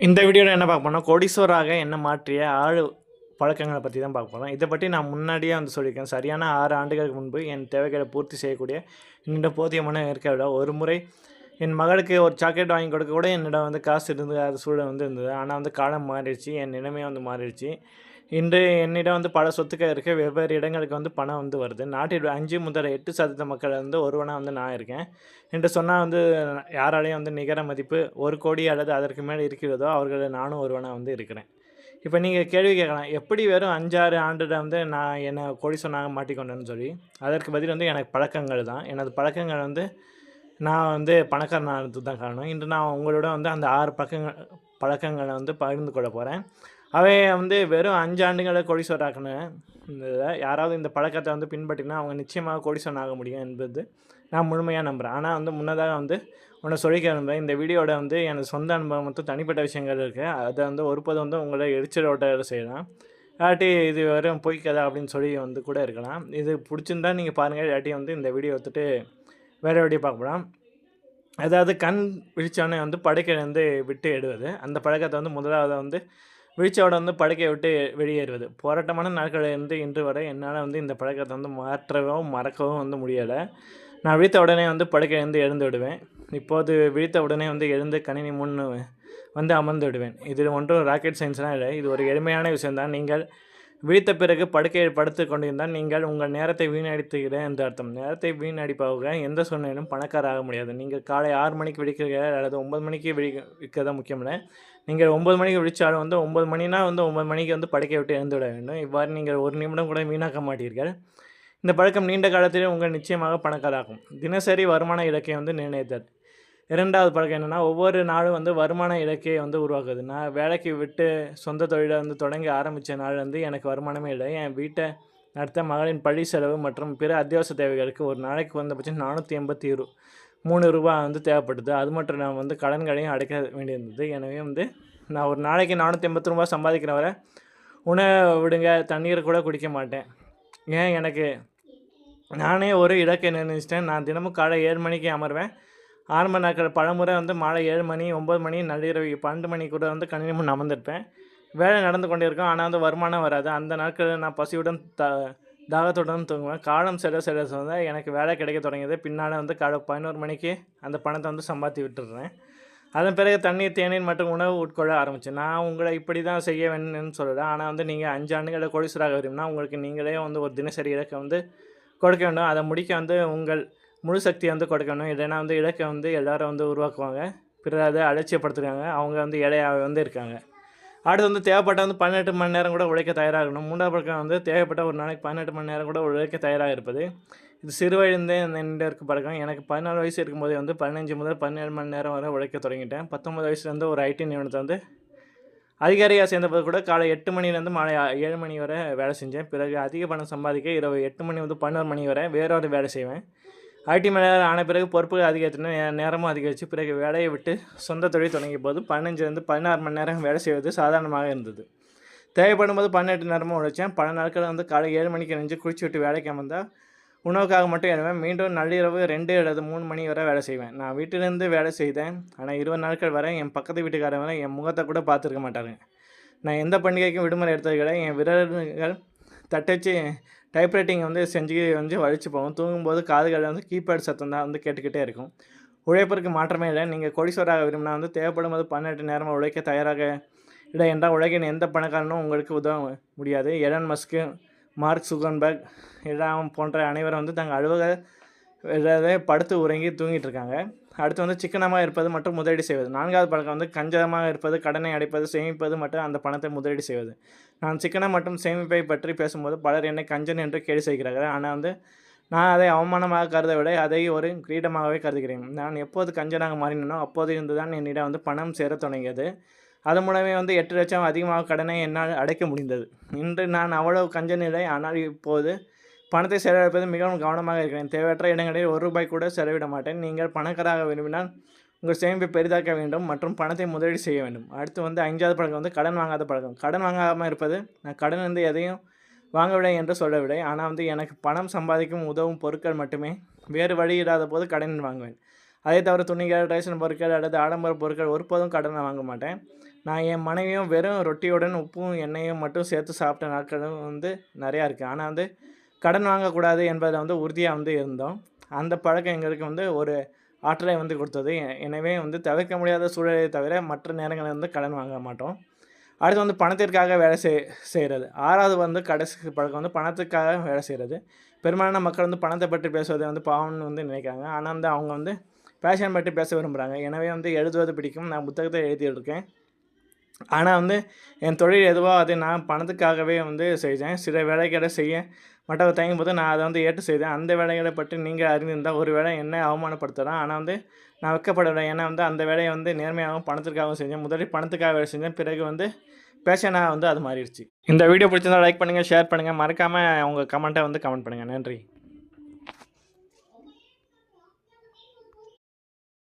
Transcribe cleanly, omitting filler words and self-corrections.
இந்த வீடியோவில் என்ன பார்க்க போனால் கோடீஸ்வராக என்ன மாற்றிய 6 பழக்கங்களை பற்றி தான் பார்க்க போகிறோம். இதை பற்றி நான் முன்னாடியே சொல்லியிருக்கேன். சரியான 6 ஆண்டுகளுக்கு முன்பு என் தேவைகளை பூர்த்தி செய்யக்கூடிய என்னிடம் போதியமான இருக்க விட ஒரு முறை என் மகளுக்கு ஒரு சாக்லேட் வாங்கி கொடுக்க கூட என்னிடம் காசு இருந்தது, அது சூழல் இருந்தது. ஆனால் காலம் மாறிடுச்சு, என் நிலைமை மாறிடுச்சு. இன்று என்னிடம் பல சொத்துக்கள் இருக்க வெவ்வேறு இடங்களுக்கு பணம் வருது. நாட்டில் 5 முதல் 8% மக்கள் ஒருவனாக நான் இருக்கேன் என்று சொன்னால் யாராலையும் நிகர மதிப்பு 1 கோடி அல்லது அதற்கு மேல் இருக்கிறதோ அவர்களில் நானும் ஒருவனாக இருக்கிறேன். இப்போ நீங்கள் கேள்வி கேட்கலாம், எப்படி வெறும் 5-6 ஆண்டில் நான் என்னை கோடீஸ்வரனாக மாட்டிக்கொண்டேன்னு சொல்லி. அதற்கு பதில் எனக்கு பழக்கங்கள் தான். எனது பழக்கங்கள் நான் பணக்காரனானதுக்கு தான் காரணம். இன்று நான் உங்களோட அந்த 6 பழக்கங்களை பகிர்ந்து கொள்ள போகிறேன். அவை வெறும் 5 ஆண்டுகளை கோடீஸ்வரராக்குனேன். யாராவது இந்த பழக்கத்தை பின்பற்றினா அவங்க நிச்சயமாக கோடீஸ்வரன் ஆக முடியும் என்பது நான் முழுமையாக நம்புகிறேன். ஆனால் முன்னதாக உன்னை சொல்லிக்க விரும்புகிறேன். இந்த வீடியோட எனது சொந்த அனுபவம் மற்றும் தனிப்பட்ட விஷயங்கள் இருக்குது. அதை ஒருபோது உங்களை எரிச்சலோட செய்யலாம். இல்லாட்டி இது வெறும் பொய் கதை அப்படின்னு சொல்லி கூட இருக்கலாம். இது பிடிச்சிருந்தா நீங்கள் பாருங்கள். இல்லாட்டி இந்த வீடியோ எடுத்துகிட்டு வேறு வீடியோ பார்க்க போகலாம். அதாவது கண் விழிச்சோடனே படுக்கையிலேருந்து விட்டு எடுவது. அந்த பழக்கத்தை முதலாவது விழிச்சோட படுக்கையை விட்டு வெளியேறுவது. போராட்டமான நாட்களிலிருந்து இன்று வரை என்னால் இந்த பழக்கத்தை மாற்றவும் மறக்கவும் முடியலை. நான் விழித்த உடனே படுக்கையிலேருந்து எழுந்து விடுவேன். இப்போது விழித்த உடனே எழுந்து கணினி முன் அமர்ந்து விடுவேன். இதில் ஒன்றும் ராக்கெட் சயின்ஸ்லாம் இல்லை. இது ஒரு எளிமையான விஷயம்தான். நீங்கள் விழித்த பிறகு படுக்கையில் படுத்து கொண்டிருந்தால் நீங்கள் உங்கள் நேரத்தை வீணடித்துகிறேன் என்று அர்த்தம். நேரத்தை வீணடிப்பாக எந்த சூழ்நிலையிலும் பணக்காராக முடியாது. நீங்கள் காலை 6 மணிக்கு விழிக்கிறீர்கள் அல்லது 9 மணிக்கு விழிக்கிறதா முக்கியமில்லை. நீங்கள் 9 மணிக்கு விழித்தாலும் 9 மணினா 9 மணிக்கு படுக்கையை விட்டு எழுந்து விட வேண்டும். இவ்வாறு நீங்கள் ஒரு நிமிடம் கூட வீணாக்க மாட்டீர்கள். இந்த பழக்கம் நீண்ட காலத்திலே உங்கள் நிச்சயமாக பணக்காராகும். தினசரி வருமான இலக்கை நிர்ணயித்தல். 2வது பழக்கம் என்னென்னா, ஒவ்வொரு நாளும் வருமான இலக்கையை உருவாக்குது. நான் வேலைக்கு விட்டு சொந்த தொழிலை தொடங்கி ஆரம்பித்த நாள் எனக்கு வருமானமே இல்லை. என் வீட்டை நடத்த, மகளின் பள்ளி செலவு மற்றும் பிற அத்தியாவசிய தேவைகளுக்கு ஒரு நாளைக்கு குறைந்தபட்சம் 483 ரூபா தேவைப்பட்டது. அது மட்டும் நான் கடன்களையும் அடைக்க வேண்டியிருந்தது. எனவே நான் ஒரு நாளைக்கு 480 ரூபா சம்பாதிக்கிற வரை உணவை விடுங்க, தண்ணீர் கூட குடிக்க மாட்டேன். ஏன் எனக்கு நானே ஒரு இலக்கை நிர்ணயிச்சிட்டேன். நான் தினமும் காலை 7 மணிக்கு அமர்வேன். ஆரம்ப நாட்கள் பலமுறை மாலை 7 மணி, 9 மணி, நள்ளிரவு 12 மணி கூட கணினி முன் அமர்ந்திருப்பேன். வேலை நடந்து கொண்டே இருக்கும். ஆனால் வருமானம் வராது. அந்த நாட்களில் நான் பசியுடன் தாகத்துடன் தூங்குவேன். காலம் செல்ல செல்ல எனக்கு வேலை கிடைக்க தொடங்கியது. பின்னால் காலை 11 மணிக்கு அந்த பணத்தை சம்பாதி விட்டுடுறேன். அதன் பிறகு தண்ணீர், தேநீர் மற்றும் உணவு உட்கொள்ள ஆரம்பித்தேன். நான் உங்களை இப்படி தான் செய்ய வேணும்னு சொல்லலை. ஆனால் நீங்கள் 5 ஆண்டுகளை கோடீஸ்வரராக விரும்பினா உங்களுக்கு நீங்களே ஒரு தினசரி இலக்கை கொடுக்க வேண்டும். அதை முடிக்க உங்கள் முழு சக்தி கொடுக்கணும். இல்லைன்னா இலக்கை எல்லோரும் உருவாக்குவாங்க. பிறகு அதை அலட்சியப்படுத்துகிறாங்க. அவங்க ஏழையாக இருக்காங்க. அடுத்து தேவைப்பட்ட 18 மணி நேரம் கூட உழைக்க தயாராகணும். 3வது பழக்கம் தேவைப்பட்ட ஒரு நாளைக்கு 18 மணி நேரம் கூட உழைக்க தயாராக இருப்பது. இது சிறு வயதிலிருந்தே என்னிடம் இருக்க பழக்கம். எனக்கு 14 வயசு இருக்கும்போதே 15 முதல் 17 மணி நேரம் வரை உழைக்க தொடங்கிட்டேன். 19 வயசுலேருந்து ஒரு ஐடி நிறுவனத்தை அதிகாரியாக சேர்ந்தபோது கூட காலை 8 மணிலேருந்து மாலை 7 மணி வரை வேலை செஞ்சேன். பிறகு அதிக பணம் சம்பாதிக்க இரவு 8 மணி முதல் 11 மணி வரை வேறொரு வேலை செய்வேன். ஐடி மேலாளர் ஆன பிறகு பொறுப்புகள் அதிகரித்தன, நேரமும் அதிகரித்து பிறகு வேலையை விட்டு சொந்த தொழில் தொடங்கிய போது 15 16 மணி நேரம் வேலை செய்வது சாதாரணமாக இருந்தது. தேவைப்படும் போது 18 நேரமும் உழைச்சேன். பல நாட்கள் காலை 7 மணிக்கு எழுந்து குளிச்சு விட்டு வேலைக்கு அமர்ந்தால் உணவுக்காக மட்டும் எழுவேன். மீண்டும் நள்ளிரவு 2 அல்லது 3 மணி வரை வேலை செய்வேன். நான் வீட்டிலிருந்து வேலை செய்தேன். ஆனால் 20 நாட்கள் வரை என் பக்கத்து வீட்டுக்காரன் வரை என் முகத்தை கூட பார்த்துருக்க மாட்டாங்க. நான் எந்த பண்டிகைக்கும் விடுமுறை எடுத்தது கிடையாது. என் விரல்கள் தட்டச்சு டைப்ரைட்டிங் செஞ்சு வலிச்சு போகும். தூங்கும்போது காதுகளில் கீபேட் சத்தம் தான் கேட்டுக்கிட்டே இருக்கும். உழைப்பிற்கு மாற்றமே இல்லை. நீங்கள் கோடீஸ்வரராக விரும்பினா தேவைப்படும் போது 18 நேரமாக உழைக்க தயாராக இல்லை என்றால் உலகின் எந்த பணக்காரனும் உங்களுக்கு உதவ முடியாது. எலன் மஸ்க்கு, மார்க் சுகன்பர்க் எல்லாம் போன்ற அனைவரும் தங்கள் அலுவலக படுத்து உறங்கி தூங்கிட்டு இருக்காங்க. அடுத்து சிக்கனமாக இருப்பது மற்றும் முதலீடு செய்வது. 4வது பழக்கம் கஞ்சமாக இருப்பது, கடனை அடைப்பது, சேமிப்பது மற்றும் அந்த பணத்தை முதலீடு செய்வது. நான் சிக்கனம் மற்றும் சேமிப்பை பற்றி பேசும்போது பலர் என்னை கஞ்சன் என்று கேலி செய்கிறார்கள். ஆனால் நான் அதை அவமானமாக கருத விட அதை ஒரு கிரீடமாகவே கருதுகிறேன். நான் எப்போது கஞ்சனாக மாறினோ அப்போது இருந்து தான் என்னிடம் பணம் சேர தொடங்கியது. அது மூலமே 8 லட்சம் அதிகமாக கடனை என்னால் அடைக்க முடிந்தது. இன்று நான் அவ்வளவு கஞ்சன் இல்லை. ஆனால் இப்போது பணத்தை செலவழிப்பது மிகவும் கவனமாக இருக்கிறேன். தேவையற்ற இடங்களில் ₹1 கூட செலவிட மாட்டேன். நீங்கள் பணக்காராக விரும்பினால் உங்கள் சேமிப்பை பெரிதாக்க வேண்டும் மற்றும் பணத்தை முதலீடு செய்ய வேண்டும். அடுத்து 5வது பழக்கம் கடன் வாங்காத பழக்கம். கடன் வாங்காமல் இருப்பது. நான் கடன் எதையும் வாங்கவில்லை என்று சொல்லவில்லை. ஆனால் எனக்கு பணம் சம்பாதிக்கும் உதவும் பொருட்கள் மட்டுமே. வேறு வழி இல்லாத போது கடன் வாங்குவேன். அதே தவிர துணிகள், ரேஷன் பொருட்கள் அல்லது ஆடம்பர பொருட்கள் ஒருபோதும் கடனை வாங்க மாட்டேன். நான் என் மனைவியும் வெறும் ரொட்டியுடன் உப்பும் எண்ணெயும் மட்டும் சேர்த்து சாப்பிட்ட நாட்களும் வந்து நிறையா இருக்குது. ஆனால் வந்து கடன் வாங்கக்கூடாது என்பதில் வந்து உறுதியாக வந்து இருந்தோம். அந்த பழக்கம் எங்களுக்கு வந்து ஒரு ஆற்றலை வந்து கொடுத்தது. எனவே வந்து தவிர்க்க முடியாத சூழலை தவிர மற்ற நேரங்களில் வந்து கடன் வாங்க மாட்டோம். அடுத்து வந்து பணத்திற்காக வேலை செய்கிறது. 6வது வந்து கடைசி பழக்கம் வந்து பணத்துக்காக வேலை செய்கிறது. பெரும்பாலான மக்கள் வந்து பணத்தை பற்றி பேசுவதை வந்து பாவம்னு வந்து நினைக்கிறாங்க. ஆனால் வந்து அவங்க வந்து பேஷன் பற்றி பேச விரும்புகிறாங்க. எனவே வந்து எழுதுவது பிடிக்கும். நான் புத்தகத்தை எழுதிட்டுருக்கேன். ஆனால் வந்து என் தொழில் எதுவோ அதை நான் பணத்துக்காகவே வந்து செஞ்சேன். சில வேலைகளை செய்ய மற்றவர் தயங்கும்போது நான் அதை வந்து ஏற்று செய்தேன். அந்த வேலைகளை பற்றி நீங்கள் அறிந்திருந்தால் ஒரு வேளை என்னை அவமானப்படுத்தலாம். ஆனால் வந்து நான் வெட்கப்படவில்லை. ஏன்னா வந்து அந்த வேலையை வந்து நேர்மையாகவும் பணத்திற்காகவும் செஞ்சேன். முதலில் பணத்துக்காக வேலை செஞ்சேன். பிறகு வந்து பேஷனாக வந்து அது மாறிடுச்சு. இந்த வீடியோ பிடிச்சிருந்தா லைக் பண்ணுங்கள், ஷேர் பண்ணுங்கள். மறக்காமல் உங்கள் கமெண்ட்டை வந்து கமெண்ட் பண்ணுங்கள். நன்றி.